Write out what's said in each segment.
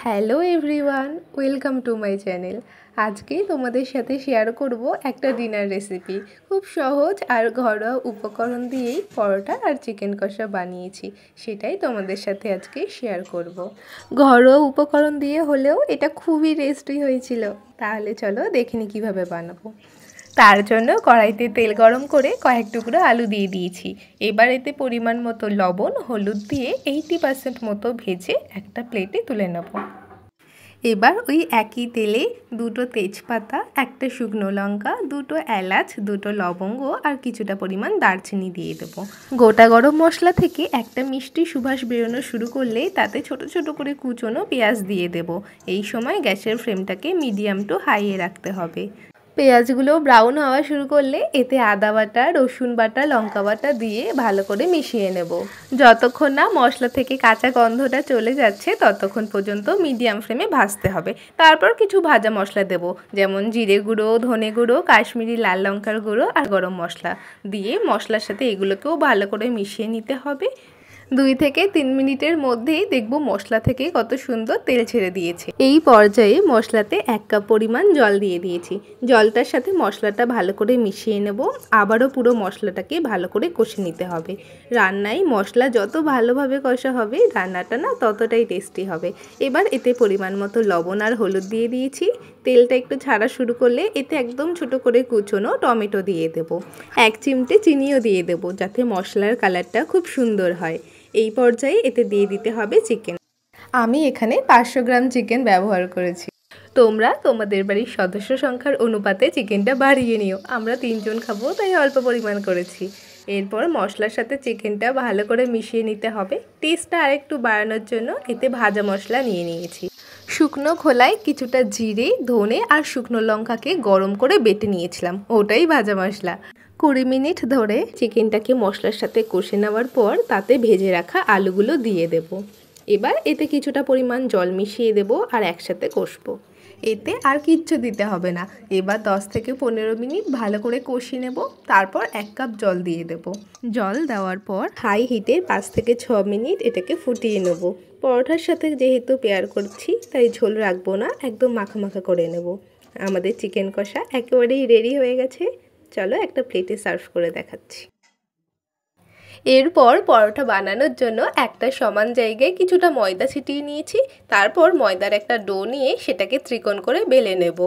Hello everyone, welcome to my channel. আজকে তোমাদের সাথে শেয়ার করব একটা ডিনার রেসিপি। খুব সহজ আর ঘরোয়া উপকরণ দিয়েই পরোটা আর চিকেন কষা বানিয়েছি, সেটাই তোমাদের সাথে আজকে শেয়ার করব। ঘরোয়া উপকরণ দিয়ে হলেও এটা খুবই টেস্টি হয়েছিল। তাহলে চলো দেখে নিই কীভাবে বানাবো। তার জন্য কড়াইতে তেল গরম করে কয়েক টুকরো আলু দিয়ে দিয়েছি। এবার এতে পরিমাণ মতো লবণ, হলুদ দিয়ে 80% মতো ভেজে একটা প্লেটে তুলে নেব। এবার ওই একই তেলে দুটো তেজপাতা, একটা শুকনো লঙ্কা, দুটো এলাচ, দুটো লবঙ্গ আর কিছুটা পরিমাণ দারচিনি দিয়ে দেবো। গোটা গরম মশলা থেকে একটা মিষ্টি সুবাস বেরোনো শুরু করলেই তাতে ছোট ছোট করে কুচোনো পেঁয়াজ দিয়ে দেব। এই সময় গ্যাসের ফ্লেমটাকে মিডিয়াম টু হাইয়ে রাখতে হবে। পেঁয়াজগুলো ব্রাউন হওয়া শুরু করলে এতে আদা বাটা, রসুন বাটা, লঙ্কা বাটা দিয়ে ভালো করে মিশিয়ে নেব। যতক্ষণ না মশলা থেকে কাঁচা গন্ধটা চলে যাচ্ছে ততক্ষণ পর্যন্ত মিডিয়াম ফ্লেমে ভাজতে হবে। তারপর কিছু ভাজা মশলা দেব, যেমন জিরে গুঁড়ো, ধনে গুঁড়ো, কাশ্মীরি লাল লঙ্কার গুঁড়ো আর গরম মশলা দিয়ে মশলার সাথে এগুলোকেও ভালো করে মিশিয়ে নিতে হবে। 2 থেকে 3 মিনিটের মধ্যেই দেখব মশলা থেকে কত সুন্দর তেল ছেড়ে দিয়েছে। এই পর্যায়ে মশলাতে 1 কাপ পরিমাণ জল দিয়ে দিয়েছি। জলটার সাথে মশলাটা ভালো করে মিশিয়ে নেব। আবারও পুরো মশলাটাকে ভালো করে কষে নিতে হবে। রান্নায় মশলা যত ভালোভাবে কষা হবে রান্নাটা না ততটাই টেস্টি হবে। এবার এতে পরিমাণ মতো লবণ আর হলুদ দিয়ে দিয়েছি। তেলটা একটু ছাড়া শুরু করলে এতে একদম ছোট করে কুচোনো টমেটো দিয়ে দেব। 1 চিমটে চিনিও দিয়ে দেব, যাতে মশলার কালারটা খুব সুন্দর হয়। এই পর্যায়ে এতে দিয়ে দিতে হবে চিকেন। আমি এখানে 500 গ্রাম চিকেন ব্যবহার করেছি। তোমরা তোমাদের বাড়ির সদস্য সংখ্যার অনুপাতে চিকেনটা বাড়িয়ে নিও। আমরা 3 জন খাবো, তাই অল্প পরিমাণ করেছি। এরপর মশলার সাথে চিকেনটা ভালো করে মিশিয়ে নিতে হবে। টেস্টটা আরেকটু বাড়ানোর জন্য এতে ভাজা মশলা নিয়ে নিয়েছি। শুকনো খোলায় কিছুটা জিরে, ধনে আর শুকনো লঙ্কাকে গরম করে বেটে নিয়েছিলাম, ওটাই ভাজা মশলা। 20 মিনিট ধরে চিকেনটাকে মশলার সাথে কষে নেওয়ার পর তাতে ভেজে রাখা আলুগুলো দিয়ে দেব। এবার এতে কিছুটা পরিমাণ জল মিশিয়ে দেব আর একসাথে কষবো। এতে আর কিচ্ছু দিতে হবে না। এবার 10 থেকে 15 মিনিট ভালো করে কষিয়ে নেব। তারপর 1 কাপ জল দিয়ে দেব। জল দেওয়ার পর হাই হিটে 5 থেকে 6 মিনিট এটাকে ফুটিয়ে নেব। পরোটার সাথে যেহেতু পেয়ার করছি তাই ঝোল রাখবো না, একদম মাখা মাখা করে নেব। আমাদের চিকেন কষা একেবারেই রেডি হয়ে গেছে। চলো একটা প্লেটে সার্ভ করে দেখাচ্ছি। এরপর পরোটা বানানোর জন্য একটা সমান জায়গায় কিছুটা ময়দা ছিটিয়ে নিয়েছি। তারপর ময়দার একটা ডো নিয়ে সেটাকে ত্রিকোণ করে বেলে নেব।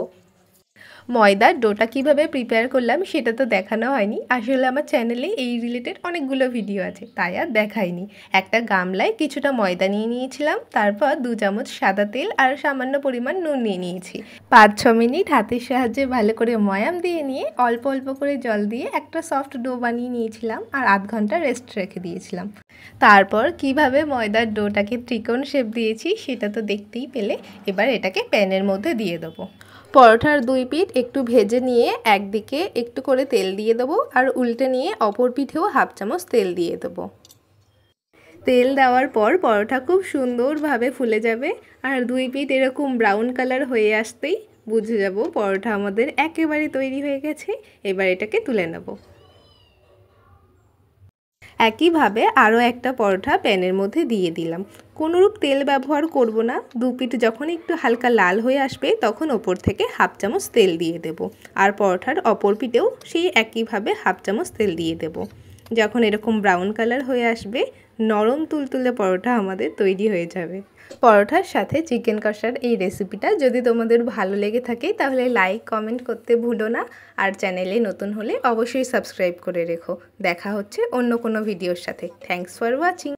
ময়দার ডোটা কিভাবে প্রিপেয়ার করলাম সেটা তো দেখানো হয়নি। আসলে আমার চ্যানেলে এই রিলেটেড অনেকগুলো ভিডিও আছে, তাই আর দেখাইনি। একটা গামলায় কিছুটা ময়দা নিয়ে নিয়েছিলাম, তারপর 2 চামচ সাদা তেল আর সামান্য পরিমাণ নুন নিয়ে নিয়েছি। 5-6 মিনিট হাতের সাহায্যে ভালো করে ময়াম দিয়ে নিয়ে অল্প অল্প করে জল দিয়ে একটা সফট ডো বানিয়ে নিয়েছিলাম আর আধ ঘন্টা রেস্ট রেখে দিয়েছিলাম। তারপর কিভাবে ময়দার ডোটাকে ত্রিকোণ শেপ দিয়েছি সেটা তো দেখতেই পেলে। এবার এটাকে প্যানের মধ্যে দিয়ে দেবো। পরোটার 2 পিঠ একটু ভেজে নিয়ে একদিকে একটু করে তেল দিয়ে দেবো আর উল্টে নিয়ে অপর পিঠেও হাফ চামচ তেল দিয়ে দেবো। তেল দেওয়ার পর পরোটা খুব সুন্দরভাবে ফুলে যাবে আর 2 পিঠ এরকম ব্রাউন কালার হয়ে আসতেই বুঝে যাব পরোটা আমাদের একেবারে তৈরি হয়ে গেছে। এবার এটাকে তুলে নেব। একইভাবে আরও একটা পরোটা প্যানের মধ্যে দিয়ে দিলাম। কোনোরূপ তেল ব্যবহার করব না। 2 পিঠ যখন একটু হালকা লাল হয়ে আসবে তখন ওপর থেকে হাফ চামচ তেল দিয়ে দেব আর পরোটার অপর পিঠেও সেই একইভাবে হাফ চামচ তেল দিয়ে দেব। যখন এরকম ব্রাউন কালার হয়ে আসবে নরম তুলতুলে পরোটা আমাদের তৈরি হয়ে যাবে। পরোটার সাথে চিকেন কষার এই রেসিপিটা যদি তোমাদের ভালো লেগে থাকে তাহলে লাইক কমেন্ট করতে ভুলো না। আর চ্যানেলে নতুন হলে অবশ্যই সাবস্ক্রাইব করে রেখো। দেখা হচ্ছে অন্য কোনো ভিডিওর সাথে। Thanks for watching.